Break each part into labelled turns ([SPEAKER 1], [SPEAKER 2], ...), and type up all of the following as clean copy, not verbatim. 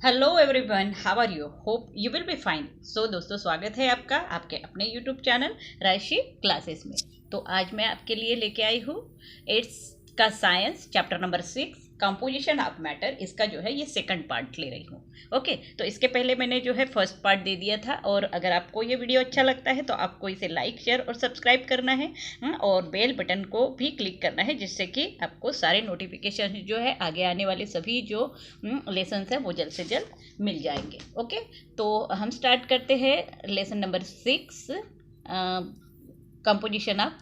[SPEAKER 1] Hello everyone, how are you? Hope you will be fine. So दोस्तों, स्वागत है आपका आपके अपने यूट्यूब चैनल राशि क्लासेस में। तो आज मैं आपके लिए लेके आई हूँ एट्स का science chapter number 6 composition of matter. इसका जो है ये सेकंड पार्ट ले रही हूँ। ओके, तो इसके पहले मैंने जो है फर्स्ट पार्ट दे दिया था। और अगर आपको ये वीडियो अच्छा लगता है तो आपको इसे लाइक, शेयर और सब्सक्राइब करना है। और बेल बटन को भी क्लिक करना है, जिससे कि आपको सारे नोटिफिकेशन जो है आगे आने वाले सभी जो लेसन है वो जल्द से जल्द मिल जाएंगे। ओके, तो हम स्टार्ट करते हैं lesson number 6 composition of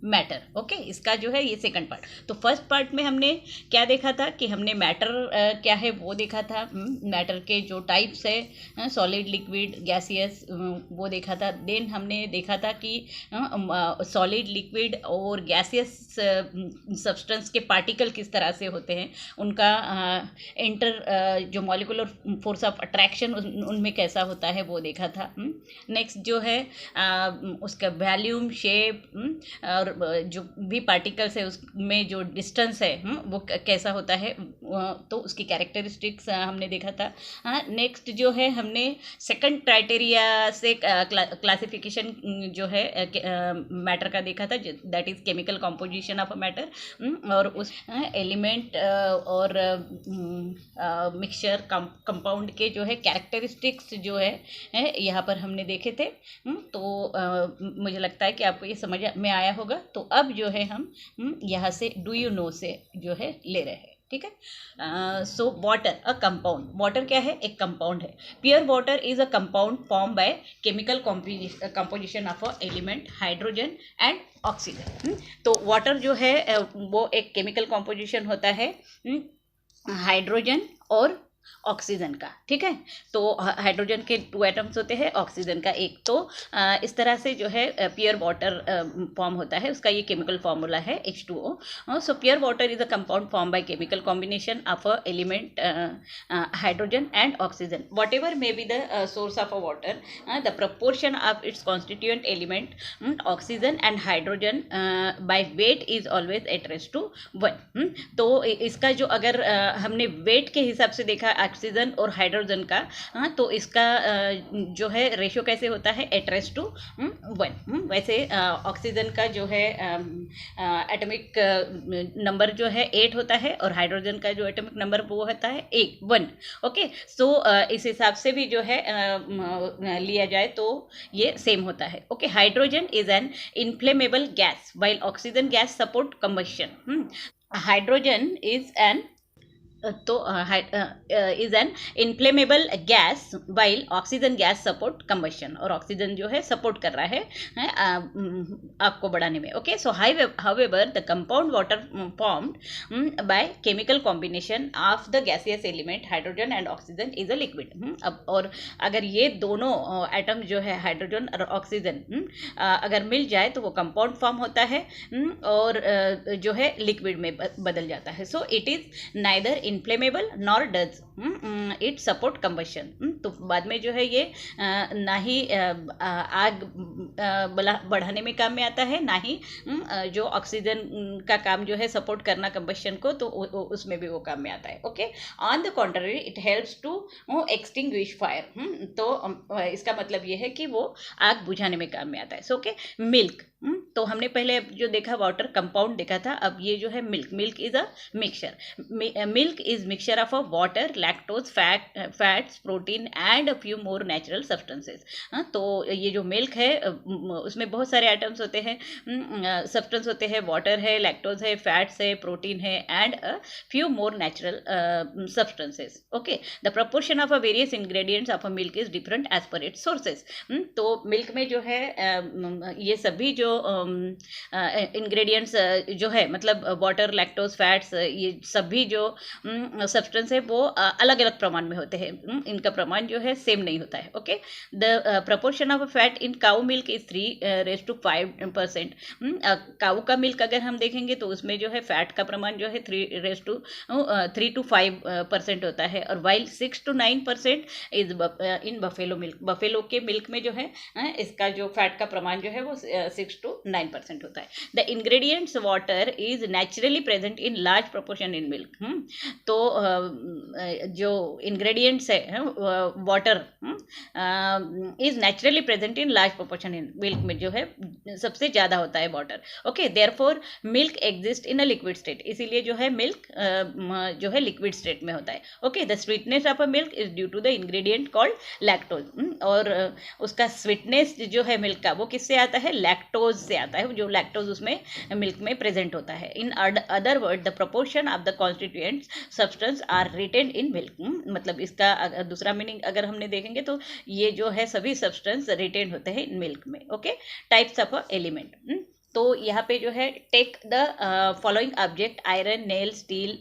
[SPEAKER 1] matter. Okay, इसका जो है ये सेकंड पार्ट। तो फर्स्ट पार्ट में हमने क्या देखा था कि हमने मैटर क्या है वो देखा था। मैटर के जो टाइप्स है, सॉलिड, लिक्विड, गैसियस, वो देखा था। देन हमने देखा था कि सॉलिड, लिक्विड और गैसियस सब्सटेंस के पार्टिकल किस तरह से होते हैं, उनका जो मॉलिक्यूलर फोर्स ऑफ अट्रैक्शन उनमें कैसा होता है वो देखा था। नेक्स्ट जो है उसका वॉल्यूम, शेप और जो भी पार्टिकल्स है उसमें जो डिस्टेंस है वो कैसा होता है, तो उसकी कैरेक्टरिस्टिक्स हमने देखा था। नेक्स्ट जो है हमने सेकंड क्राइटेरिया से क्लासिफिकेशन जो है मैटर का देखा था, that is chemical composition of a matter. और उस एलिमेंट और मिक्सचर कंपाउंड के जो है कैरेक्टरिस्टिक्स जो है यहाँ पर हमने देखे थे। तो मुझे लगता है कि आपको ये समझ में आया होगा। तो अब जो है हम यहाँ से डू यू नो से जो है ले रहे हैं। ठीक है। So water a compound. Water क्या है? एक कंपाउंड है। Pure water is a compound form by chemical composition of a element hydrogen and oxygen. तो वाटर जो है वो एक केमिकल कंपोजिशन होता है हाइड्रोजन और ऑक्सीजन का। ठीक है, तो हाइड्रोजन के 2 एटम्स होते हैं, ऑक्सीजन का एक। तो इस तरह से जो है प्योर वाटर फॉर्म होता है। उसका ये केमिकल फार्मूला है H2O। So pure water is a compound form by chemical combination of a element hydrogen and oxygen. Whatever may be the source of a water, the proportion of its constituent element oxygen and hydrogen by weight is always eight race to 1। तो इसका जो अगर हमने wait के हिसाब से देखा oxygen और हाइड्रोजन का, तो इसका जो है रेशियो कैसे होता है? Eight race to 1। वैसे ऑक्सीजन का जो है एटॉमिक नंबर जो है 8 होता है, और हाइड्रोजन का जो एटॉमिक नंबर वो होता है 1। ओके, सो इस हिसाब से भी जो है लिया जाए तो ये सेम होता है। Okay, hydrogen is an inflammable gas while oxygen gas support combustion. Hydrogen is an is an inflammable gas while oxygen gas support combustion. और ऑक्सीजन जो है सपोर्ट कर रहा है आग को बढ़ाने में। Okay, so however the compound water formed by chemical combination of the gaseous element hydrogen and oxygen is a liquid. अब और अगर ये दोनों एटम जो है हाइड्रोजन और ऑक्सीजन अगर मिल जाए तो वो कंपाउंड फॉर्म होता है और जो है लिक्विड में बदल जाता है। So it is neither inflammable nor does it support combustion. तो बाद में जो है ये ना ही आग बढ़ाने में काम में आता है, ना ही जो ऑक्सीजन का काम जो है सपोर्ट करना कंबशन को, तो उसमें भी वो काम में आता है। Okay, on the contrary it helps to extinguish fire. तो इसका मतलब ये है कि वो आग बुझाने में काम में आता है। So okay, milk. तो हमने पहले जो देखा वाटर कंपाउंड देखा था, अब ये जो है milk. Milk is a mixture. Milk is mixture of a water, lactose, fats, protein and a few more natural substances. तो ये जो मिल्क है उसमें बहुत सारे आइटम्स होते हैं, सब्सटेंस होते हैं। वाटर है, लैक्टोज है, फैट्स है, प्रोटीन है and a few more natural substances. Okay, the proportion of a various ingredients of a milk is different as per its sources. तो मिल्क में जो है ये सभी जो इंग्रेडिएंट्स जो है, मतलब वाटर, लैक्टोज, फैट्स, ये सभी जो सब्सटेंस है वो अलग अलग प्रमाण में होते हैं। इनका प्रमाण जो है सेम नहीं होता है। Okay, the proportion of fat in cow milk is 3:5%। काऊ का मिल्क अगर हम देखेंगे तो उसमें जो है फैट का प्रमाण जो है 3 to 5% होता है, और while 6 to 9% is in buffalo milk. Buffalo के मिल्क में जो है इसका जो फैट का प्रमाण जो है वो 6 6 to 9% होता है. The ingredients water is naturally present in large proportion in milk. तो जो इंग्रेडिएंट्स है water is naturally present in large proportion in milk में जो है सबसे ज़्यादा होता है water. Okay, therefore milk exist in a liquid state. इसीलिए जो है मिल्क जो है लिक्विड स्टेट में होता है. Okay, the sweetness of a milk is due to the ingredient called lactose. और उसका स्वीटनेस जो है मिल्क का वो किससे आता है? लैक्टोज से आता है, जो लैक्टोज उसमें मिल्क में प्रेजेंट होता है. In other word the proportion of the constituents substance are retain in milk. मतलब इसका दूसरा मीनिंग अगर हमने देखेंगे तो ये जो है सभी सब्सटेंस रिटेन होते हैं इन मिल्क में. Okay, types of element. तो यहाँ पे जो है take the following object iron, nail, steel,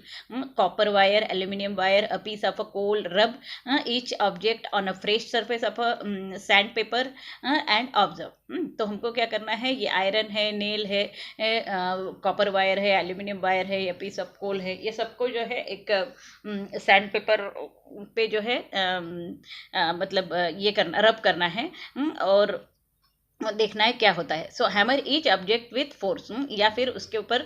[SPEAKER 1] copper wire, aluminium wire, a piece of a coal, rub each object on a fresh surface of a sandpaper and observe. तो हमको क्या करना है? ये आयरन है, नेल है, copper wire है, aluminium wire है, या पीस ऑफ कोल है, ये सबको जो है एक सैंड पेपर पे जो है मतलब ये करना, रब करना है और देखना है क्या होता है. So hammer each object with force, या फिर उसके ऊपर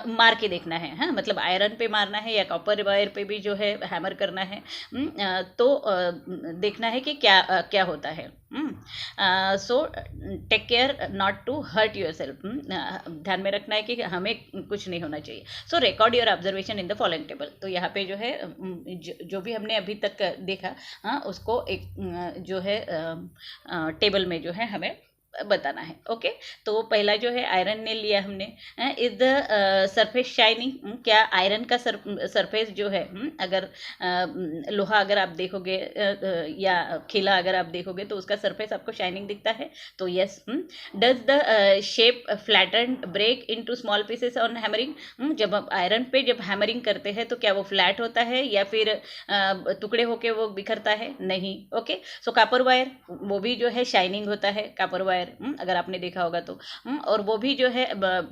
[SPEAKER 1] मार के देखना है. हाँ, मतलब आयरन पे मारना है या कॉपर वायर पे भी जो है हैमर करना है. तो देखना है कि क्या होता है. So take care not to hurt yourself. ध्यान में रखना है कि हमें कुछ नहीं होना चाहिए. सो record your observation in the following table. तो यहाँ पे जो है जो भी हमने अभी तक देखा उसको एक जो है टेबल में जो है हमें बताना है. ओके, तो पहला जो है आयरन ने लिया हमने. Is the surface shining. क्या आयरन का सरफेस जो है अगर लोहा अगर आप देखोगे या खिला अगर आप देखोगे तो उसका सरफेस आपको शाइनिंग दिखता है. तो yes. Does the shape flatten break into small pieces on hammering. जब आप आयरन पे जब हैमरिंग करते हैं तो क्या वो फ्लैट होता है या फिर टुकड़े होके वो बिखरता है? नहीं. ओके, सो कॉपर वायर वो भी जो है शाइनिंग होता है. कॉपर वायर अगर आपने देखा होगा तो और वो भी जो है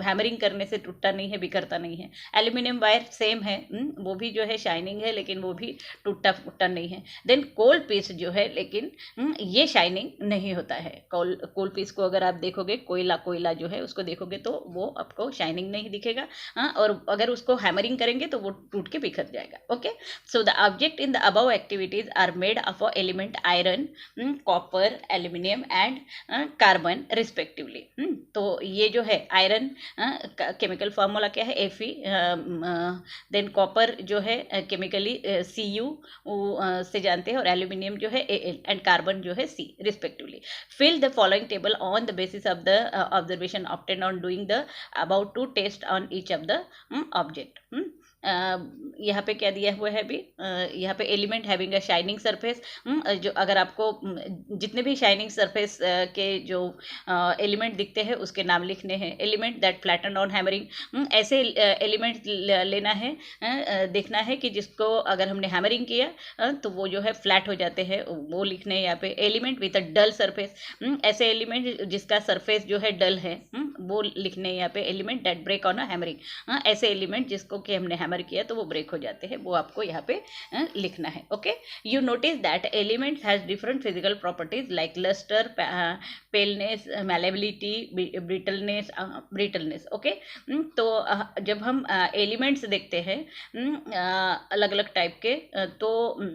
[SPEAKER 1] हैमरिंग करने से टूटता नहीं है, बिखरता नहीं है. एल्यूमिनियम वायर सेम है, वो भी जो है शाइनिंग है लेकिन वो भी टूटता फूटता नहीं है. देन कोल पीस जो है लेकिन ये शाइनिंग नहीं होता है. कोल पीस को अगर आप देखोगे, कोयला जो है उसको देखोगे तो वो आपको शाइनिंग नहीं दिखेगा. और अगर उसको हैमरिंग करेंगे तो वो टूट के बिखर जाएगा. Okay, so the object in the above activities are made of a element iron, copper, aluminium and carbon respectively. तो ये जो है आयरन केमिकल फार्मूला क्या है? Fe. देन कॉपर जो है केमिकली Cu से जानते हैं और एल्यूमिनियम जो है Al एंड कार्बन जो है C respectively. Fill the following table on the basis of the observation obtain on doing the about to test on each of the object. यहाँ पे क्या दिया हुआ है अभी? यहाँ पे element having a shining surface. जो अगर आपको जितने भी शाइनिंग सरफेस के जो एलिमेंट दिखते हैं उसके नाम लिखने हैं. Element that flatten on hammering. ऐसे एलिमेंट लेना है, देखना है कि जिसको अगर हमने हैमरिंग किया तो वो जो है फ्लैट हो जाते हैं, वो लिखने हैं यहाँ पे. Element with a dull surface. ऐसे एलिमेंट जिसका सरफेस जो है डल है वो लिखने हैं यहाँ पे. Element that break on a hammering. ऐसे एलिमेंट जिसको कि हमने हैमर किया तो वो ब्रेक हो जाते हैं, वो आपको यहाँ पे लिखना है. Okay, you notice that elements has different physical properties like lustre, paleness, malleability, brittleness. Okay, तो जब हम एलिमेंट्स देखते हैं अलग अलग टाइप के तो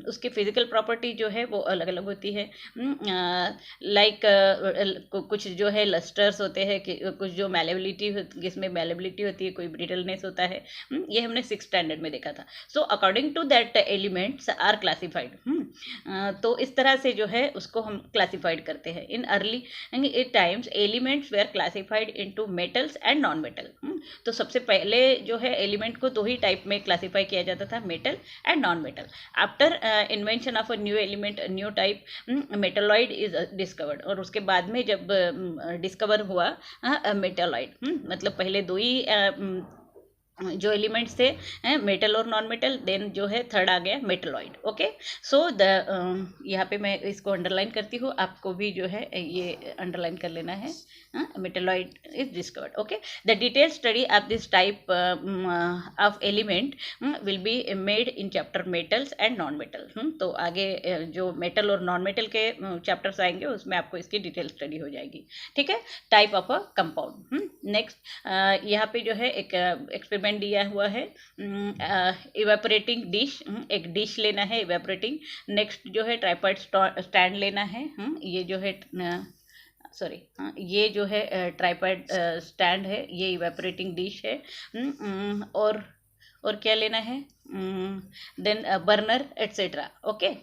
[SPEAKER 1] उसकी फिजिकल प्रॉपर्टी जो है वो अलग अलग होती है. लाइक कुछ जो है लस्टर्स होते हैं, कुछ जो मैलेबिलिटी जिसमें मैलेबिलिटी होती है, कोई ब्रिटलनेस होता है. ये हमने 6th स्टैंडर्ड में देखा था. So according to that elements are classified. तो इस तरह से जो है उसको हम क्लासिफाइड करते हैं. In early times elements were classified into metals and non metal. तो सबसे पहले जो है एलिमेंट को 2 ही टाइप में क्लासिफाई किया जाता था, metal and non metal. After invention of a new element, new type metalloid is discovered. और उसके बाद में जब डिस्कवर हुआ मेटलॉइड, मतलब पहले 2 ही जो एलिमेंट्स थे मेटल और नॉन मेटल, देन जो है थर्ड आ गया मेटलॉइड। ओके, सो द यहाँ पे मैं इसको अंडरलाइन करती हूँ, आपको भी जो है ये अंडरलाइन कर लेना है। Metalloid is discovered. Okay, the detail study of this type of element will be made in chapter metals and non metal. तो आगे जो मेटल और नॉन मेटल के चैप्टर्स आएंगे उसमें आपको इसकी डिटेल स्टडी हो जाएगी। ठीक है, type of a compound. Next यहाँ पे जो है एक एक्सपेरिमेंट दिया हुआ है, इवेपोरेटिंग डिश। एक डिश लेना है इवेपोरेटिंग। नेक्स्ट जो है ट्राइपॉड स्टैंड लेना है। ये जो है सॉरी ये जो है ट्राइपॉड स्टैंड है, ये इवेपोरेटिंग डिश है। और क्या लेना है, then burner etcetera. Okay,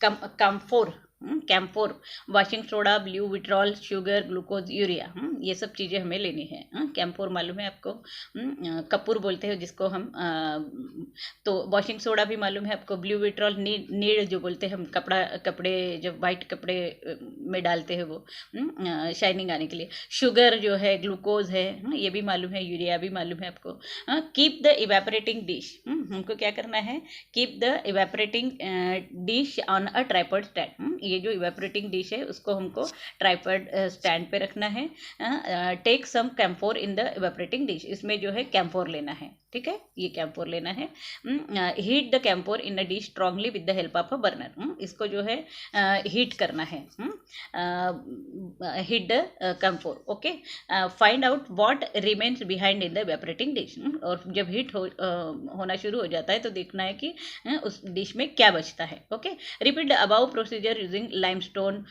[SPEAKER 1] camphor, camphor, washing soda, blue vitriol, sugar, glucose, urea, ये सब चीज़ें हमें लेनी है। कैम्फोर मालूम है आपको, कपूर बोलते हैं जिसको हम, तो वॉशिंग सोडा भी मालूम है आपको, ब्लू विट्रॉल नीड जो बोलते हैं हम, कपड़े जब वाइट कपड़े में डालते हैं वो शाइनिंग आने के लिए, शुगर जो है, ग्लूकोज है, ये भी मालूम है, यूरिया भी मालूम है आपको। कीप द इवेपोरेटिंग डिश, हमको क्या करना है, keep the evaporating dish on a tripod stand. ये जो इवेपोरेटिंग डिश है उसको हमको ट्राइपॉड स्टैंड पे रखना है। Take some camphor in the evaporating dish, इसमें जो है कैम्फोर लेना है। ठीक है, ये कैम्फोर लेना है। Heat the camphor in a dish strongly with the help of a burner, इसको जो है हीट करना है। Heat the camphor. Okay, find out what remains behind in the evaporating dish, और जब हीट होना शुरू हो जाता है तो देखना है कि उस डिश में क्या बचता है। Okay, repeat the above procedure using limestone,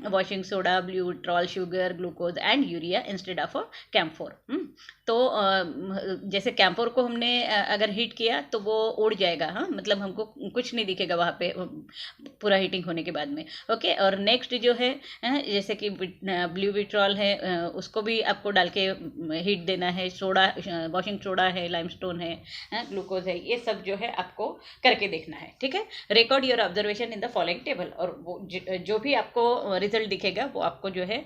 [SPEAKER 1] washing soda, blue vitriol, sugar, glucose and urea instead of camphor. तो जैसे कैम्फोर को हमने अगर हीट किया तो वो उड़ जाएगा, हाँ, मतलब हमको कुछ नहीं दिखेगा वहाँ पे पूरा हीटिंग होने के बाद में। ओके, और नेक्स्ट जो है जैसे कि ब्लू विट्रॉल है, उसको भी आपको डाल के हीट देना है। सोडा, वॉशिंग सोडा है, लाइमस्टोन है, ग्लूकोज है, ये सब जो है आपको करके देखना है। ठीक है, record your observation in the following table, और वो जो भी आपको रिजल्ट दिखेगा वो आपको जो है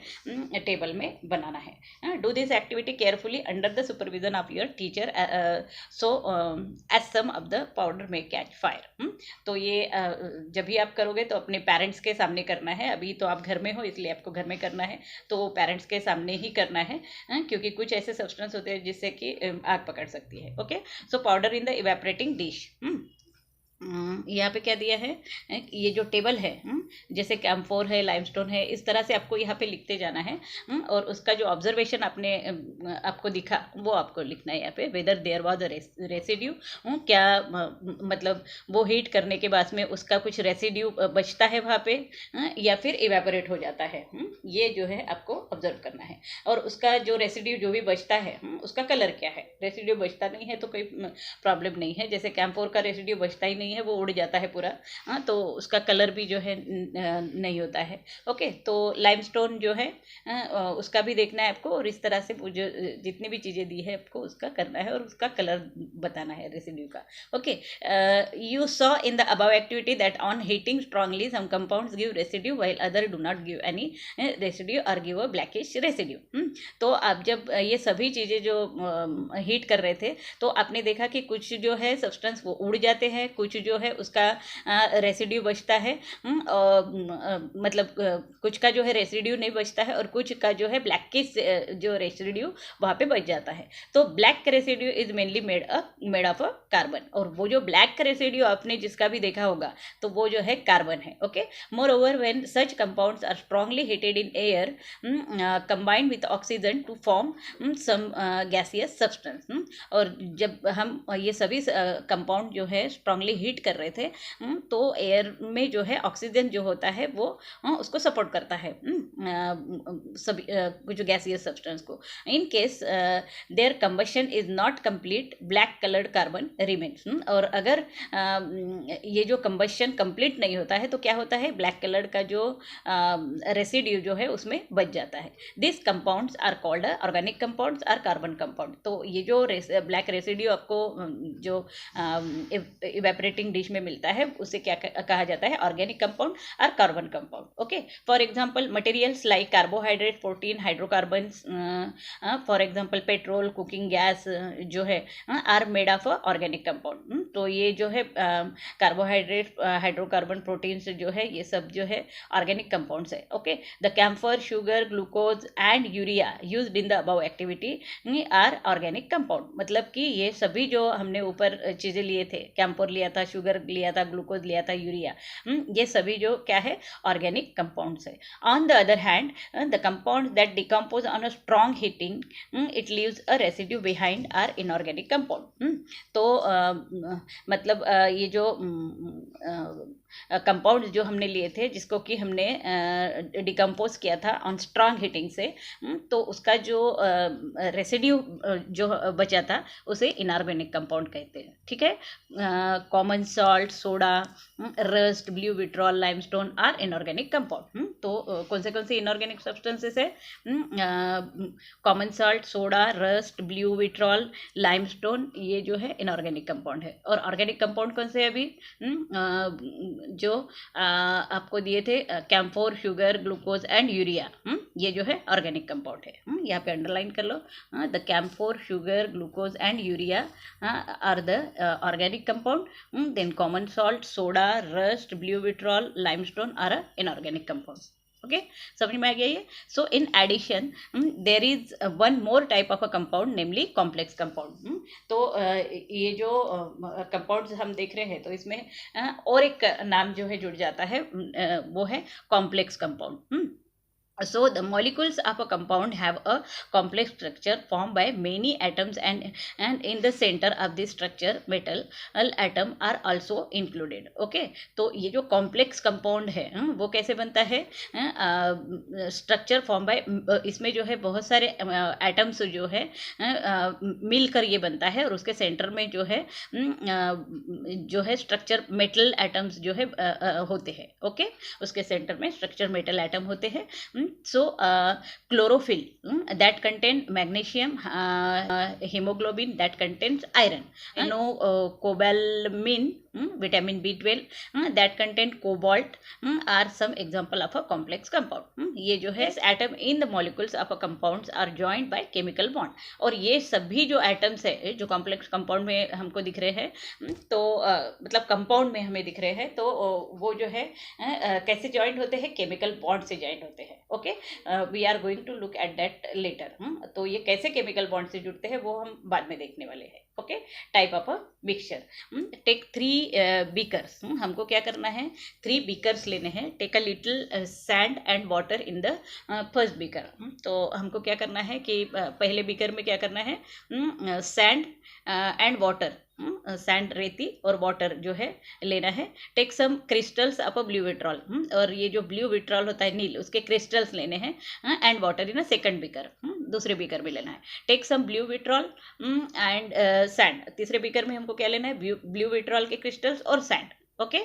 [SPEAKER 1] टेबल में बनाना है। Do this activity carefully under the supervision of your teacher, so as some of the powder may catch fire. तो ये जब भी आप करोगे तो अपने पेरेंट्स के सामने करना है। अभी तो आप घर में हो इसलिए आपको घर में करना है, तो पेरेंट्स के सामने ही करना है, क्योंकि कुछ ऐसे सब्सटेंस होते हैं जिससे कि आग पकड़ सकती है। Okay, so powder in the evaporating dish. यहाँ पे क्या दिया है, ये जो टेबल है, जैसे कैम्फोर है, लाइमस्टोन है, इस तरह से आपको यहाँ पे लिखते जाना है। और उसका जो ऑब्जर्वेशन आपको दिखा वो आपको लिखना है यहाँ पे। Whether there was a residue, क्या मतलब वो हीट करने के बाद में उसका कुछ रेसिड्यू बचता है वहाँ पे, या फिर इवेपोरेट हो जाता है, ये जो है आपको ऑब्जर्व करना है। और उसका जो रेसिड्यू जो भी बचता है उसका कलर क्या है। रेसिड्यू बचता नहीं है तो कोई प्रॉब्लम नहीं है, जैसे कैम्फोर का रेसिड्यू बचता ही नहीं है, वो उड़ जाता है पूरा, तो उसका कलर भी जो है नहीं होता है। ओके, तो लाइमस्टोन जो है उसका भी देखना है आपको, और इस तरह से जो जितनी भी चीज़ें दी है आपको उसका करना है और उसका कलर बताना है रेसिड्यू का। Okay, you saw in the above activity that on heating strongly some compounds give residue while other do not give any residue or give a blackish residue. तो आप जब ये सभी चीज़ें जो हीट कर रहे थे तो आपने देखा कि कुछ जो है सब्सटेंस वो उड़ जाते हैं, कुछ जो है उसका रेसिड्यू बचता है, मतलब कुछ का जो है रेसिड्यू नहीं बचता है, और कुछ का जो है ब्लैकिश जो रेसिड्यू वहाँ पे बच जाता है। तो black residue is mainly made of a carbon, और वो जो ब्लैक रेसिड्यू आपने जिसका भी देखा होगा तो वो जो है कार्बन है। Okay, moreover when such compounds are strongly heated in air combined with oxygen to form some gaseous substance. और जब हम ये सभी कंपाउंड जो है स्ट्रांगली हीट कर रहे थे तो एयर में जो है ऑक्सीजन जो होता है वो उसको सपोर्ट करता है सभी जो गैसियस सब्सटेंस को। In case their combustion is not complete, black coloured carbon remains. और अगर ये जो कंबशन कंप्लीट नहीं होता है तो क्या होता है, ब्लैक कलर का जो रेसिड्यू जो है उसमें बच जाता है। This compounds are called organic compounds or carbon compound. तो ये जो ब्लैक रेसिड्यू आपको जो इवेपोरेटिंग डिश में मिलता है उसे क्या कहा जाता है, organic compound. are carbon compound. Okay, for example, materials like carbohydrate, protein, hydrocarbons, for example petrol, cooking gas जो है are made of organic compound. तो ये जो है कार्बोहाइड्रेट, हाइड्रोकार्बन, प्रोटीन्स जो है ये सब जो है ऑर्गेनिक कंपाउंड्स है. Okay, the camphor, sugar, glucose and urea used in the above activity are organic compound. मतलब कि ये सभी जो हमने ऊपर चीज़ें लिए थे, कैम्फर लिया था, शुगर लिया था, ग्लूकोज लिया था, यूरिया, ये सभी जो क्या है ऑर्गेनिक कंपाउंड्स है. On the other hand the compound that decompose on a strong heating it leaves a residue behind are inorganic compound. तो मतलब ये जो कंपाउंड जो हमने लिए थे जिसको कि हमने डिकम्पोज किया था ऑन स्ट्रॉन्ग हीटिंग से, तो उसका जो रेसिड्यू जो बचा था उसे इनऑर्गेनिक कंपाउंड कहते हैं. ठीक है, common salt, soda, rust, blue vitriol, limestone are inorganic compound. तो कौन से इनऑर्गेनिक सब्सटेंसेस है? Common salt, soda, rust, blue vitriol, limestone, ये जो है इनऑर्गेनिक कंपाउंड है. और ऑर्गेनिक कंपाउंड कौन से है अभी जो आपको दिए थे, camphor, sugar, glucose and urea, ये जो है ऑर्गेनिक कंपाउंड है. यहाँ पे अंडरलाइन कर लो, the camphor, sugar, glucose and urea are the organic compound. Then common salt, soda, rust, blue vitriol, limestone are inorganic compound. Okay, समझ में आ गया ये. So in addition there is one more type of a compound, namely complex compound. तो ये जो compounds हम देख रहे हैं तो इसमें और एक नाम जो है जुड़ जाता है, वो है complex compound. So the molecules of a compound have a complex structure formed by many atoms and in the center of this structure metal atom are also included. Okay, तो ये जो complex compound है वो कैसे बनता है? Structure form by, इसमें जो है बहुत सारे एटम्स जो है मिलकर ये बनता है और उसके सेंटर में जो है स्ट्रक्चर मेटल एटम्स जो है होते हैं. ओके, उसके सेंटर में स्ट्रक्चर मेटल एटम होते हैं. So chlorophyll that contain magnesium, hemoglobin that contains iron, cobalamin, vitamin B12 that contain cobalt are some example of a complex compound. ये जो है atom in the molecules of a compounds are joined by chemical bond. और ये सभी जो atoms है जो complex compound में हमको दिख रहे हैं, तो मतलब compound में हमें दिख रहे हैं, तो वो जो है कैसे joined होते हैं? chemical bond से joined होते हैं. Okay, we are going to look at that later. तो ये कैसे केमिकल बॉन्ड से जुड़ते हैं वो हम बाद में देखने वाले हैं. Okay, type of a mixture. Take 3 beakers. हमको क्या करना है? 3 बीकर्स लेने हैं. Take a little sand and water in the first beaker. तो हमको क्या करना है कि पहले बीकर में क्या करना है? सैंड एंड वाटर, सैंड रेती और वाटर जो है लेना है. Take some crystals of a blue vitriol, और ये जो ब्लू विट्रॉल होता है नील, उसके क्रिस्टल्स लेने हैं. And water in a second beaker, दूसरे बीकर में लेना है. Take some blue vitriol and sand. तीसरे बीकर में हमको क्या लेना है? ब्लू विट्रॉल के क्रिस्टल्स और सैंड. ओके,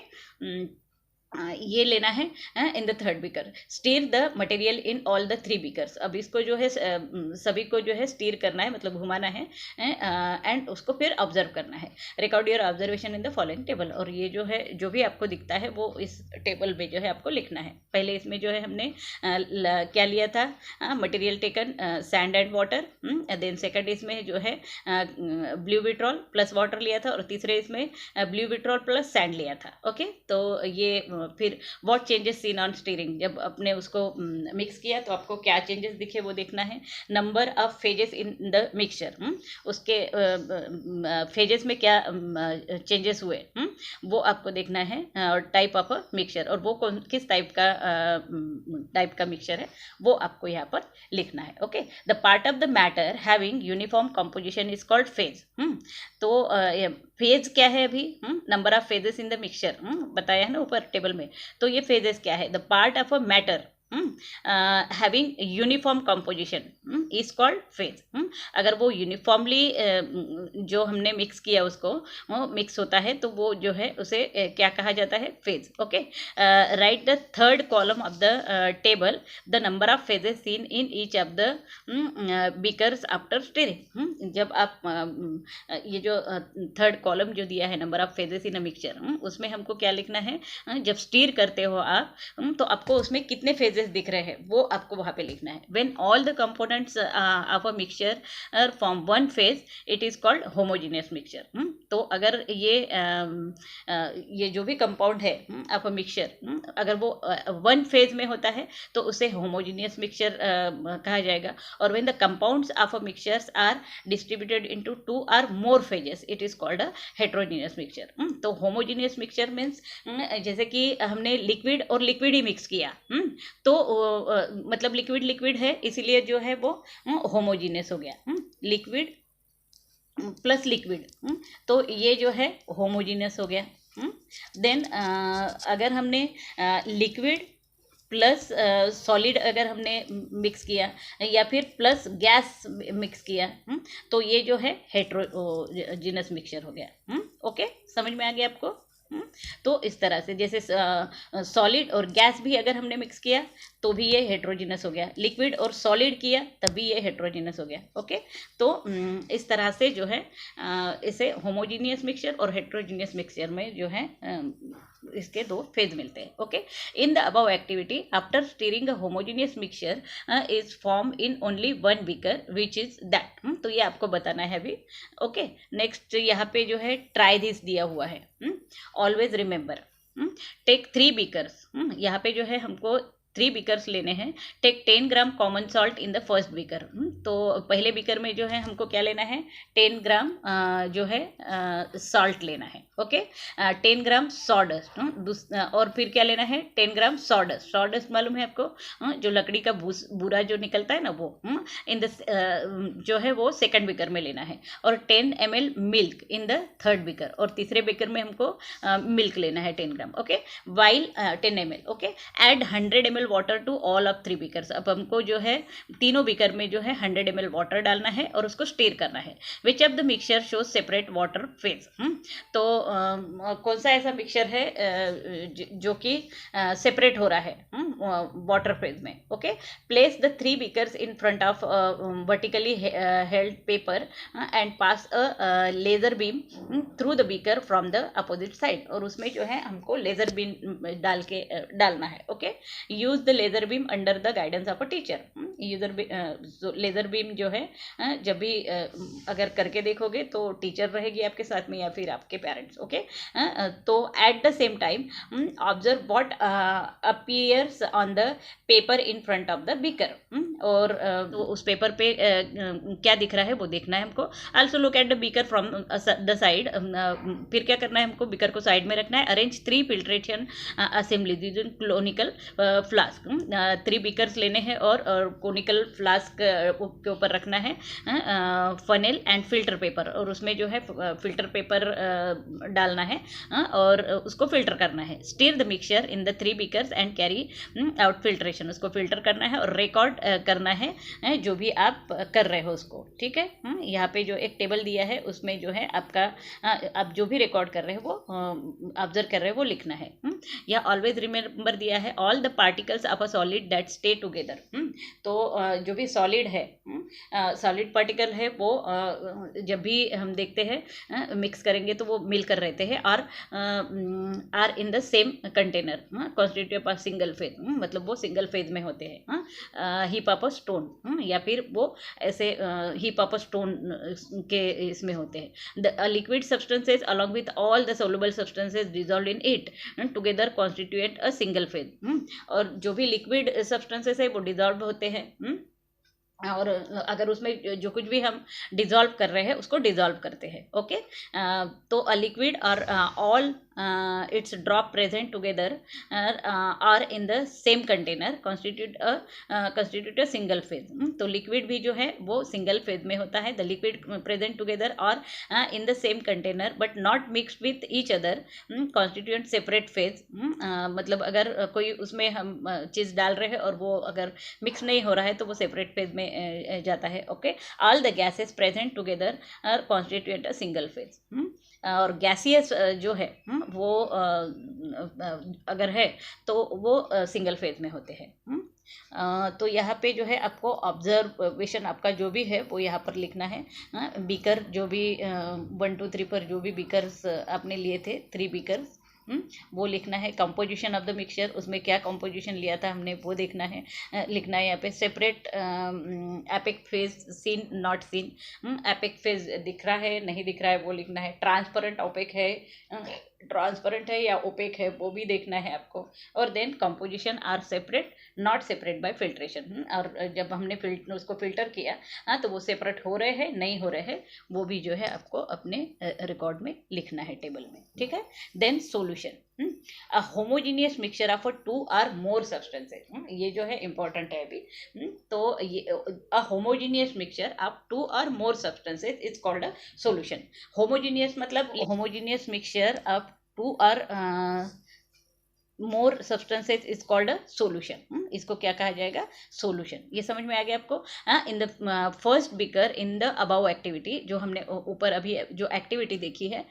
[SPEAKER 1] ये लेना है in the third beaker. Stir the material in all the 3 beakers. अब इसको जो है सभी को जो है स्टीर करना है, मतलब घुमाना है, एंड उसको फिर ऑब्जर्व करना है. Record your observation in the following table. और ये जो है जो भी आपको दिखता है वो इस टेबल में जो है आपको लिखना है. पहले इसमें जो है हमने क्या लिया था? Material taken sand and water. Then second इसमें जो है ब्लू विट्रॉल प्लस वाटर लिया था, और तीसरे इसमें ब्लू विट्रॉल प्लस सैंड लिया था. ओके, तो ये फिर what changes seen on stirring. जब अपने उसको मिक्स किया तो आपको क्या चेंजेस दिखे वो देखना है. Number of phases in the mixture, उसके फेजेस में क्या चेंजेस हुए वो आपको देखना है. और टाइप ऑफ अ मिक्सचर, और वो किस टाइप का मिक्सचर है वो आपको यहाँ पर लिखना है. Okay, the part of the matter having uniform composition is called phase. तो फेज क्या है? अभी number of phases in the mixture बताया है ना ऊपर टेबल में. तो ये फेजेस क्या है? The part of a matter having uniform composition is called phase. अगर वो यूनिफॉर्मली जो हमने मिक्स किया उसको वो मिक्स होता है तो वो जो है उसे क्या कहा जाता है, phase. Okay, right the third column of the table the number of phases seen in each of the beakers after steering. जब आप ये जो थर्ड कॉलम जो दिया है number of phases in a mixture, उसमें हमको क्या लिखना है, जब स्टीर करते हो आप तो आपको उसमें कितने फेजेस दिख रहे हैं वो आपको वहाँ पे लिखना है। When all the components of a mixture form one phase it is called homogeneous mixture. तो अगर ये जो भी कंपाउंड है ऑफ अ मिक्सचर अगर वो वन फेज में होता है तो उसे होमोजीनियस मिक्सचर कहा जाएगा। और when the compounds of a mixtures are distributed into two or more phases it is called a heterogeneous mixture. तो होमोजीनियस मिक्सचर मीन्स जैसे कि हमने लिक्विड और लिक्विड ही मिक्स किया, तो मतलब लिक्विड लिक्विड है इसीलिए जो है वो होमोजीनियस हो गया, लिक्विड प्लस लिक्विड, तो ये जो है होमोजीनियस हो गया। देन अगर हमने लिक्विड प्लस सॉलिड अगर हमने मिक्स किया या फिर प्लस गैस मिक्स किया, तो ये जो है हेट्रोजीनस मिक्सचर हो गया। ओके, समझ में आ गया आपको? तो इस तरह से जैसे सॉलिड और गैस भी अगर हमने मिक्स किया तो भी ये हेट्रोजीनस हो गया, लिक्विड और सॉलिड किया तभी ये हेट्रोजीनस हो गया। ओके, तो इस तरह से जो है इसे होमोजीनियस मिक्सचर और हेट्रोजीनियस मिक्सचर में जो है इसके दो फेज मिलते हैं। Okay, in the above activity after steering a homogeneous mixture is form in only one beaker which is that. तो ये आपको बताना है अभी। ओके, नेक्स्ट यहाँ पे जो है ट्राई दिस दिया हुआ है, ऑलवेज रिमेंबर टेक 3 बीकर्स। यहाँ पे जो है हमको 3 बीकर्स लेने हैं। Take 10 gram common salt in the first beaker. तो पहले बीकर में जो है हमको क्या लेना है, 10 ग्राम जो है सॉल्ट लेना है। ओके, 10 ग्राम सॉडस्ट, और फिर क्या लेना है 10 ग्राम सॉडस्ट। सॉडस्ट मालूम है आपको, जो लकड़ी का बूरा जो निकलता है ना वो, इन द जो है वो सेकंड बीकर में लेना है। और 10 ml milk in the third beaker, और तीसरे बीकर में हमको मिल्क लेना है 10 gram. Okay, while 10 ml। Okay, add 100 ml water to all of 3 beakers. अब हमको जो है तीनों बीकर में जो है 100 ml वाटर डालना है और उसको स्टीर करना है। Which of the mixture shows separate water phase. तो कौन सा ऐसा मिक्सचर है जो कि सेपरेट हो रहा है वाटर फेज में। Okay, place the 3 beakers in front of vertically held paper and pass a laser beam through the beaker from the opposite side. और उसमें जो है हमको लेजर बीम डालना है। Okay, use the laser beam under the guidance of a teacher. Laser beam जो है जब भी अगर करके देखोगे तो टीचर रहेगी आपके साथ में या फिर आपके पेरेंट्स। ओके, तो at the same time observe what appears on the paper in front of the beaker. और उस पेपर पे क्या दिख रहा है वो देखना है हमको। Also look at the beaker from the side. फिर क्या करना है हमको, बीकर को साइड में रखना है। अरेंज 3 फिल्ट्रेशन असेंबलीज इन क्लोनिकल फ्लास्क। 3 बीकर्स लेने हैं और कोनिकल फ्लास्क के ऊपर रखना है फनेल एंड फिल्टर पेपर, और उसमें जो है फिल्टर पेपर डालना है और उसको फिल्टर करना है। Stir the mixture in the 3 beakers and carry out filtration. उसको फिल्टर करना है और रिकॉर्ड करना है जो भी आप कर रहे हो उसको। ठीक है, यहाँ पे जो एक टेबल दिया है उसमें जो है आपका आप जो भी रिकॉर्ड कर रहे हो वो ऑब्जर्व कर रहे हो वो लिखना है। या ऑलवेज रिमेंबर दिया है all the particles of a solid that stay together. तो जो भी सॉलिड है, सॉलिड पार्टिकल है वो जब भी हम देखते हैं मिक्स करेंगे तो वो मिलकर रहते हैं और are in the same container constitute of single phase, मतलब वो सिंगल फेज में होते हैं। हीप ऑफ अ स्टोन, या फिर वो ऐसे हीप ऑफ अ स्टोन के इसमें होते हैं। The liquid substances along with all the soluble substances dissolved in it together constitute a single phase. और जो भी लिक्विड सब्सटेंसेस है वो डिजॉल्व होते हैं, और अगर उसमें जो कुछ भी हम डिजॉल्व कर रहे हैं उसको डिजॉल्व करते हैं। ओके, तो अ लिक्विड और all its drop present together or in the same container constitute a single phase. तो लिक्विड भी जो है वो सिंगल फेज में होता है. द लिक्विड प्रेजेंट टुगेदर और इन the same container but not mixed with each other constituent separate phase. मतलब अगर कोई उसमें हम चीज़ डाल रहे हैं और वो अगर मिक्स नहीं हो रहा है तो वो सेपरेट फेज में जाता है. Okay, all the gases present together are constituent a single phase. और गैसियस जो है वो अगर है तो वो सिंगल फेज में होते हैं. तो यहाँ पे जो है आपको ऑब्जर्वेशन आपका जो भी है वो यहाँ पर लिखना है. बीकर जो भी 1 2 3 पर जो भी बीकर्स आपने लिए थे 3 बीकर्स वो लिखना है. कंपोजिशन ऑफ द मिक्सचर, उसमें क्या कंपोजिशन लिया था हमने वो देखना है, लिखना है यहाँ पे. Separate epic phase seen not seen. Epic phase दिख रहा है नहीं दिख रहा है वो लिखना है. ट्रांसपेरेंट ओपेक है, ट्रांसपेरेंट है या ओपेक है वो भी देखना है आपको. और then composition are separate not separate by filtration. और जब हमने उसको फिल्टर किया तो वो सेपरेट हो रहे हैं नहीं हो रहे हैं वो भी जो है आपको अपने रिकॉर्ड में लिखना है टेबल में. ठीक है. Then solution, a homogeneous mixture of 2 or more substances. ये जो है important है अभी. तो ये a homogeneous mixture of 2 or more substances is called a solution. homogeneous मतलब homogeneous mixture of 2 or more substances is called a solution. इसको क्या कहा जाएगा? सोल्यूशन. ये समझ में आ गया आपको. इन the first beaker in the above activity, जो हमने ऊपर अभी जो एक्टिविटी देखी है,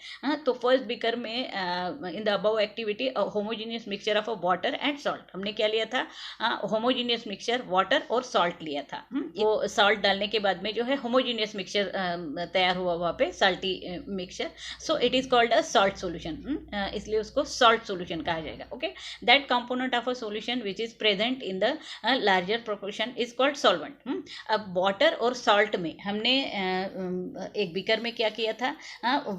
[SPEAKER 1] तो फर्स्ट बीकर में in the above activity homogeneous mixture of water and salt. हमने क्या लिया था? होमोजीनियस मिक्सचर वाटर और सॉल्ट लिया था. वो सॉल्ट डालने के बाद में जो है होमोजीनियस मिक्सचर तैयार हुआ वहाँ पे, salty mixture. So it is called a salt solution. इसलिए उसको सॉल्ट सोल्यूशन कहा जाएगा. Okay, that component of a solution which is present in the larger proportion is called solvent. अब water और salt में हमने एक बीकर में क्या किया था?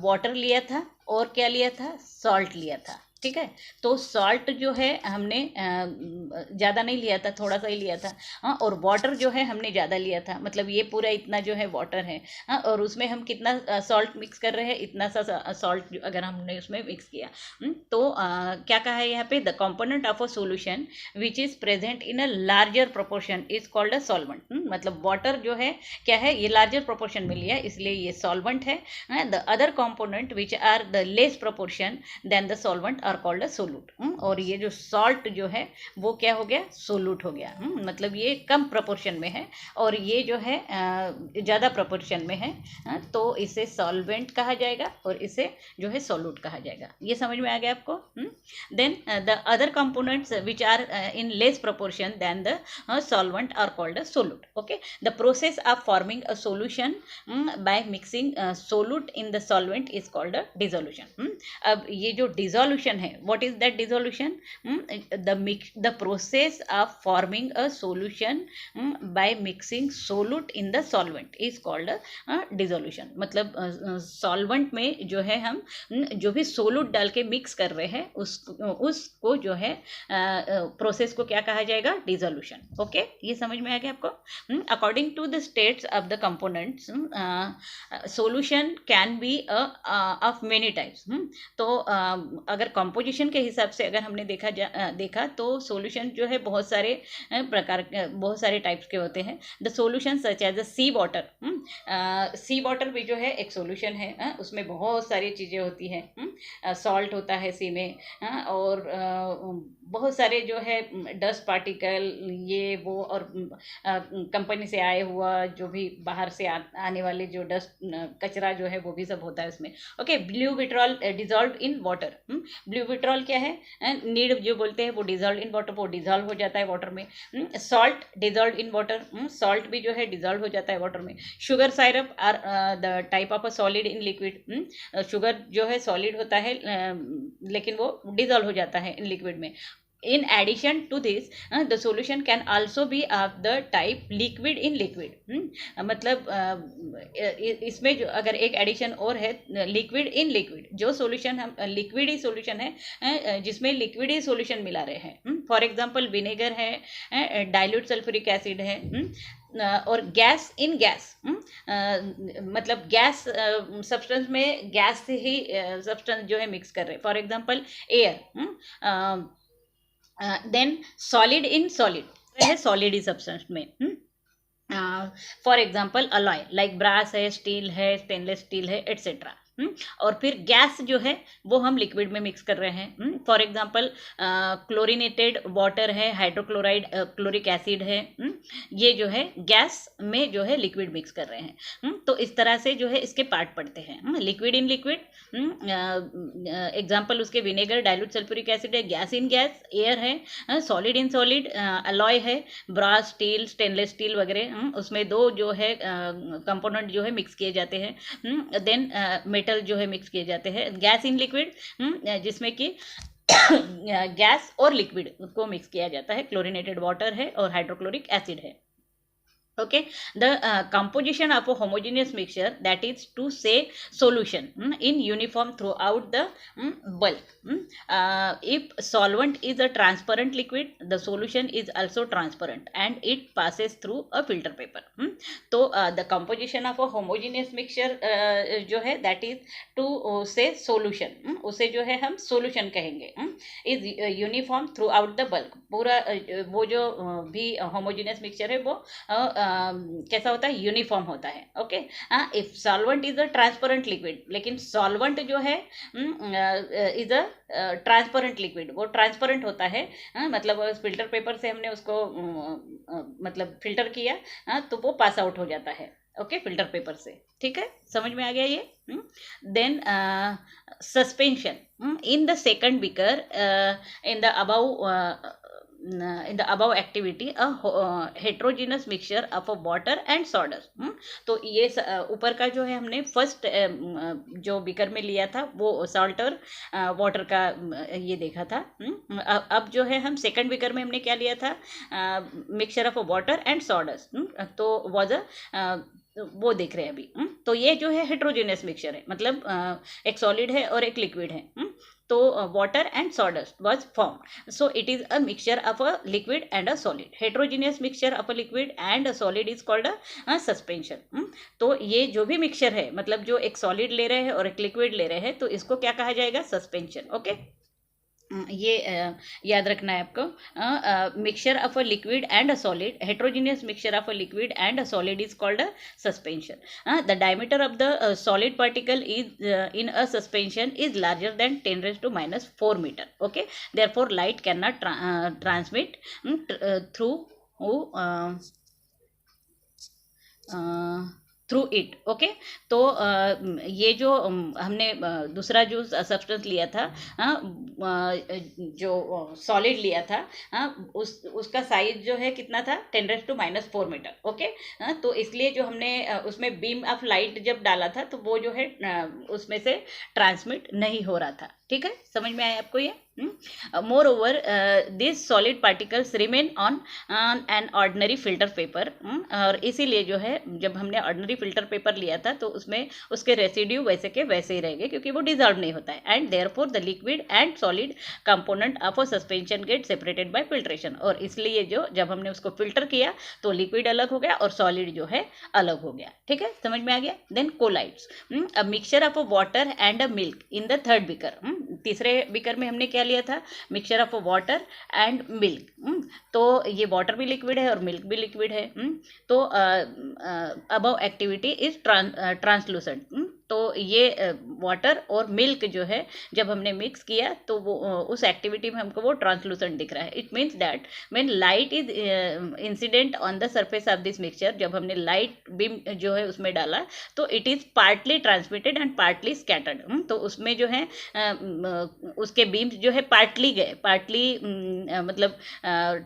[SPEAKER 1] water लिया था और क्या लिया था? salt लिया था. ठीक है. तो सॉल्ट जो है हमने ज़्यादा नहीं लिया था, थोड़ा सा ही लिया था. और वाटर जो है हमने ज़्यादा लिया था. मतलब ये पूरा इतना जो है वाटर है, और उसमें हम कितना सॉल्ट मिक्स कर रहे हैं? इतना सा सॉल्ट अगर हमने उसमें मिक्स किया. तो क्या कहा है यहाँ पे? The component of a solution which is present in a larger proportion is called a solvent. मतलब वाटर जो है क्या है? ये लार्जर प्रोपोर्शन में लिया इसलिए ये सॉल्वेंट है. The other component which are the less proportion than the solvent called a solute. और ये जो सॉल्ट जो है वो क्या हो गया? सोल्यूट हो गया. मतलब ये कम प्रोपोर्शन में है और ये जो है ज़्यादा प्रोपोर्शन में है. तो इसे सॉल्वेंट कहा जाएगा और इसे जो है सोल्यूट कहा जाएगा. ये समझ में आ गया आपको. Then the other components which are in less proportion than the solvent are called a solute. Okay, the process of forming a solution by mixing solute in the solvent is called a dissolution. अब ये जो dissolution है, what is that dissolution? The process of forming a solution by mixing solute in the solvent is called a dissolution. मतलब solvent में जो है हम जो भी सोलूट डाल के मिक्स कर रहे हैं उसको जो है प्रोसेस को क्या कहा जाएगा? डिसोल्यूशन. ओके, ये समझ में आ गया आपको. According to the states of the components solution can be of many types. तो अगर कंपोजिशन के हिसाब से अगर हमने देखा तो सॉल्यूशन जो है बहुत सारे बहुत सारे टाइप्स के होते हैं. The solution such as the sea water. Sea water भी जो है एक सॉल्यूशन है. उसमें बहुत सारी चीज़ें होती हैं. सॉल्ट होता है सी में, और बहुत सारे जो है डस्ट पार्टिकल ये वो, और कंपनी से आए हुआ जो भी बाहर से आने वाले जो डस्ट कचरा जो है वो भी सब होता है उसमें. Okay, blue vitriol dissolve in water. Blue vitriol क्या है? नीड जो बोलते हैं वो डिजॉल्व इन वाटर, वो डिजॉल्व हो जाता है वाटर में. Salt dissolve in water. Salt भी जो है डिजॉल्व हो जाता है वाटर में. Sugar syrup are the type of a solid in liquid. Sugar जो है सॉलिड होता है लेकिन वो डिजॉल्व हो जाता है इन लिक्विड में. In addition to this, the solution can also be of the type liquid in liquid. मतलब इसमें जो अगर एक एडिशन और है लिक्विड इन लिक्विड, जो सॉल्यूशन हम लिक्विड ही सॉल्यूशन है जिसमें लिक्विड ही सॉल्यूशन मिला रहे हैं. फॉर एग्जांपल विनेगर है, डाइल्यूट सल्फ्यूरिक एसिड है, और गैस इन गैस, मतलब गैस सब्सटेंस में गैस से ही सब्सटेंस जो है मिक्स कर रहे हैं, for example air. Then solid in solid है, सॉलिड ही सब्सटेंस में, for example alloy like brass है, स्टील है, स्टेनलेस स्टील है, एट्सेट्रा। और फिर गैस जो है वो हम लिक्विड में मिक्स कर रहे हैं, फॉर एग्जांपल क्लोरीनेटेड वाटर है, हाइड्रोक्लोराइड क्लोरिक एसिड है, ये जो है गैस में जो है लिक्विड मिक्स कर रहे हैं। तो इस तरह से जो है इसके पार्ट पड़ते हैं, लिक्विड इन लिक्विड, एग्जाम्पल उसके विनेगर, डाइल्यूट सल्फ्यूरिक एसिड है, गैस इन गैस, एयर है, सॉलिड इन सॉलिड, अलॉय है, ब्रास, स्टील, स्टेनलेस स्टील वगैरह, उसमें दो जो है कंपोनेंट जो है मिक्स किए जाते हैं, देन मेटल जो है मिक्स किए जाते हैं, गैस इन लिक्विड, जिसमें कि गैस और लिक्विड को मिक्स किया जाता है, क्लोरीनेटेड वाटर है और हाइड्रोक्लोरिक एसिड है। Okay, the composition of a homogeneous mixture, that is to say solution, in uniform throughout the bulk. If solvent is a transparent liquid, the solution is also transparent and it passes through a filter paper. तो the composition of a homogeneous mixture जो है that is to say solution, उसे जो है हम solution कहेंगे, is uniform throughout the bulk. पूरा वो जो भी homogeneous mixture है वो कैसा होता है, यूनिफॉर्म होता है। Okay, if solvent is a transparent liquid, लेकिन सॉल्वेंट जो है इज अ ट्रांसपेरेंट लिक्विड, वो ट्रांसपेरेंट होता है, मतलब फिल्टर पेपर से हमने उसको मतलब फिल्टर किया, तो वो पास आउट हो जाता है, ओके, फिल्टर पेपर से। ठीक है, समझ में आ गया ये। Then suspension in the second beaker in the above activity, a heterogeneous mixture of a water and sawdust. तो ये ऊपर का जो है हमने फर्स्ट जो बीकर में लिया था वो सॉल्ट और वाटर का ये देखा था। अब जो है हम सेकंड बीकर में हमने क्या लिया था, mixture of water and sawdust, तो वॉज वो देख रहे हैं अभी। तो ये जो है हेट्रोजेनियस मिक्सचर है, मतलब एक सॉलिड है और एक लिक्विड है, तो water and sawdust was form, so it is a mixture of a liquid and a solid. Heterogeneous mixture of a liquid and a solid is called a suspension. तो ये जो भी मिक्सचर है, मतलब जो एक सॉलिड ले रहे हैं और एक लिक्विड ले रहे हैं, तो इसको क्या कहा जाएगा, सस्पेंशन। ओके, ये याद रखना है आपको। Mixture of a liquid and a solid, heterogeneous mixture of a liquid and a solid is called a suspension. The diameter of the solid particle is in a suspension is larger than 10⁻⁻⁴ metre. Okay, therefore light can not transmit through it. Okay, तो ये जो हमने दूसरा जो substance लिया था, जो solid लिया था, उसका साइज जो है कितना था, 10⁻⁻⁴ मीटर। ओके, तो इसलिए जो हमने उसमें बीम ऑफ लाइट जब डाला था, तो वो जो है उसमें से ट्रांसमिट नहीं हो रहा था। ठीक है, समझ में आया आपको ये। More over this solid particles remain on an ordinary filter paper, और इसीलिए जो है जब हमने ऑर्डिनरी फिल्टर पेपर लिया था तो उसमें उसके रेसिड्यू वैसे के वैसे ही रहेंगे, क्योंकि वो डिजॉल्व नहीं होता है। And therefore the liquid and solid component of a suspension get separated by filtration, और इसलिए जो जब हमने उसको फिल्टर किया तो लिक्विड अलग हो गया और सॉलिड जो है अलग हो गया। ठीक है, समझ में आ गया। Then colloids, a mixture of a water and a milk in the third beaker. तीसरे बीकर में हमने क्या लिया था, mixture of water and milk. तो ये वाटर भी लिक्विड है और मिल्क भी लिक्विड है। तो अबव एक्टिविटी इज ट्रांसलूसेंट। तो ये वाटर और मिल्क जो है जब हमने मिक्स किया तो वो उस एक्टिविटी में हमको वो ट्रांसलूसेंट दिख रहा है। It means that when light is incident on the surface of this mixture, जब हमने लाइट बीम जो है उसमें डाला तो it is partly transmitted and partly scattered. तो उसमें जो है उसके बीम्स जो है पार्टली गए, पार्टली मतलब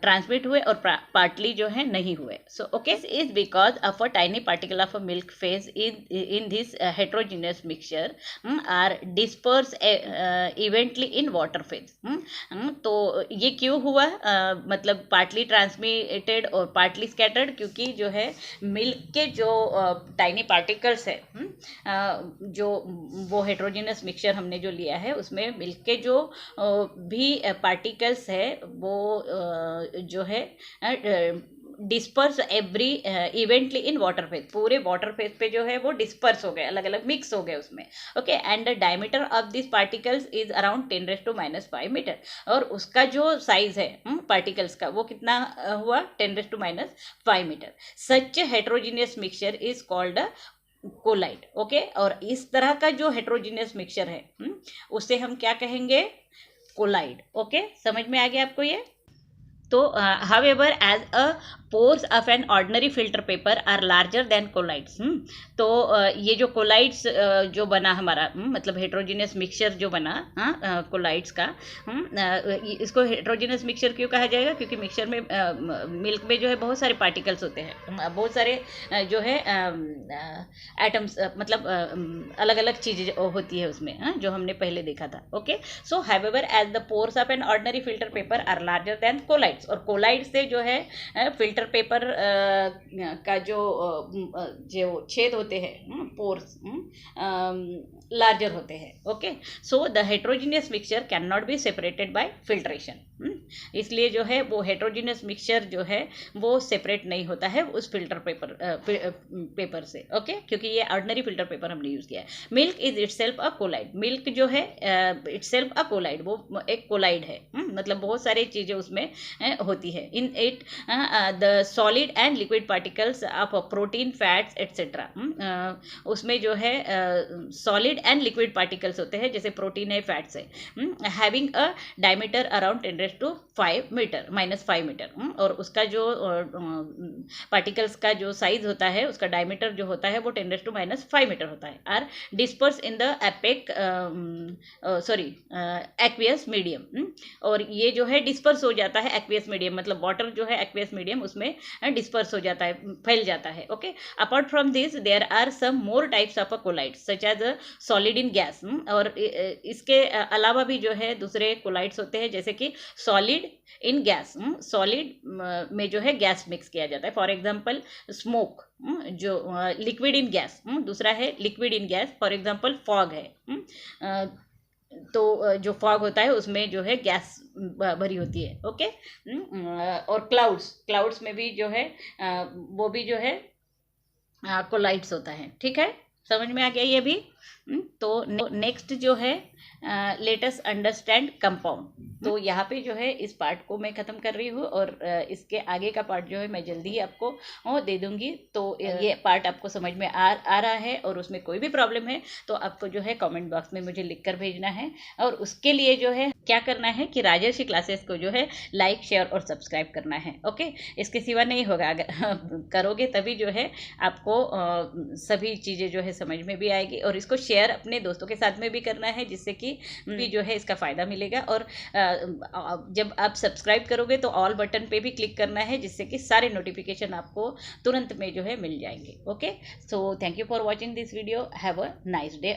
[SPEAKER 1] ट्रांसमिट हुए और पार्टली जो है नहीं हुए। So okay, is because of a tiny particle of a milk phase in this heterogeneous mixture are dispersed evenly in water phase। तो ये क्यों हुआ, मतलब पार्टली ट्रांसमिटेड और पार्टली स्कैटर्ड, क्योंकि जो है मिल्क के जो टाइनी पार्टिकल्स है, जो वो हेट्रोजीनियस मिक्सचर हमने जो लिया है उसमें मिल्क के जो भी पार्टिकल्स है वो जो है disperse every इवेंटली in water phase, पूरे वाटर फेज पे जो है वो डिस्पर्स हो गए, अलग अलग मिक्स हो गए उसमें, okay. And the diameter of this particles is around 10⁻⁻⁵ metre, और उसका जो साइज है पार्टिकल्स का वो कितना हुआ 10⁻⁵ metre. Such heterogeneous mixture is called colloid, okay. और इस तरह का जो हेट्रोजीनियस मिक्सचर है उसे हम क्या कहेंगे, कोलाइड, ओके। समझ में आ गया आपको ये। तो however as a pores of an ordinary filter paper are larger than colloids, तो ये जो कोलाइड्स जो बना हमारा मतलब हेट्रोजीनियस मिक्सचर जो बना कोलाइड्स का, इसको हेट्रोजीनियस मिक्सचर क्यों कहा जाएगा, क्योंकि मिक्सचर में मिल्क में जो है बहुत सारे पार्टिकल्स होते हैं, बहुत सारे जो है एटम्स, मतलब अलग अलग चीज़ें होती है उसमें, जो हमने पहले देखा था, okay. So however as the pores of an ordinary filter paper are larger than colloids, और कोलाइड से जो है फिल्टर पेपर का जो छेद होते हैं पोर्स लार्जर होते हैं, okay. So the heterogeneous mixture can not be separated by filtration, इसलिए जो है वो हेट्रोजीनियस मिक्सचर जो है वो सेपरेट नहीं होता है उस फिल्टर पेपर से, ओके, क्योंकि ये ऑर्डिनरी फिल्टर पेपर हमने यूज़ किया है। Milk is itself a colloid, milk जो है इटसेल्फ अ कोलाइड, वो एक कोलाइड है, मतलब बहुत सारी चीज़ें उसमें होती है। In it the solid and liquid particles of protein, fats etcetera, उसमें जो है सॉलिड एंड लिक्विड पार्टिकल्स होते हैं, जैसे प्रोटीन है, फैट्स है, having a diameter around 10⁻⁵ metre, -5 metre, और उसका जो पार्टिकल्स का जो साइज होता है, उसका डायमीटर जो होता है वो 10⁻⁵ मीटर होता है। Are disperse in the aqueous medium, और ये जो है डिस्पर्स हो जाता है एक्वियस मीडियम, मतलब वाटर जो है एक्वियस मीडियम उसमें डिस्पर्स हो जाता है, फैल जाता है, okay. Apart from this there are some more types of colloids such as solid in gas, और इसके अलावा भी जो है दूसरे कोलाइड्स होते हैं, जैसे कि सॉलिड इन गैस, सॉलिड में जो है गैस मिक्स किया जाता है, फॉर एग्जांपल स्मोक, जो लिक्विड इन गैस, दूसरा है liquid in gas, for example fog है, तो जो फॉग होता है उसमें जो है गैस भरी होती है, ओके। और क्लाउड्स में भी जो है वो भी जो है कोलाइड्स होता है, ठीक है, समझ में आ गया ये भी। तो नेक्स्ट जो है लेट अस अंडरस्टैंड कंपाउंड, तो यहाँ पे जो है इस पार्ट को मैं ख़त्म कर रही हूँ, और इसके आगे का पार्ट जो है मैं जल्दी ही आपको दे दूँगी। तो ये पार्ट आपको समझ में आ रहा है, और उसमें कोई भी प्रॉब्लम है तो आपको जो है कमेंट बॉक्स में मुझे लिख कर भेजना है, और उसके लिए जो है क्या करना है कि राजर्षि क्लासेस को जो है लाइक, शेयर और सब्सक्राइब करना है, ओके। इसके सिवा नहीं होगा, अगर करोगे तभी जो है आपको सभी चीज़ें जो है समझ में भी आएगी, और इसको शेयर अपने दोस्तों के साथ में भी करना है, जिससे कि भी जो है इसका फ़ायदा मिलेगा। और जब आप सब्सक्राइब करोगे तो ऑल बटन पे भी क्लिक करना है, जिससे कि सारे नोटिफिकेशन आपको तुरंत में जो है मिल जाएंगे, okay. So thank you for watching this video, have a nice day.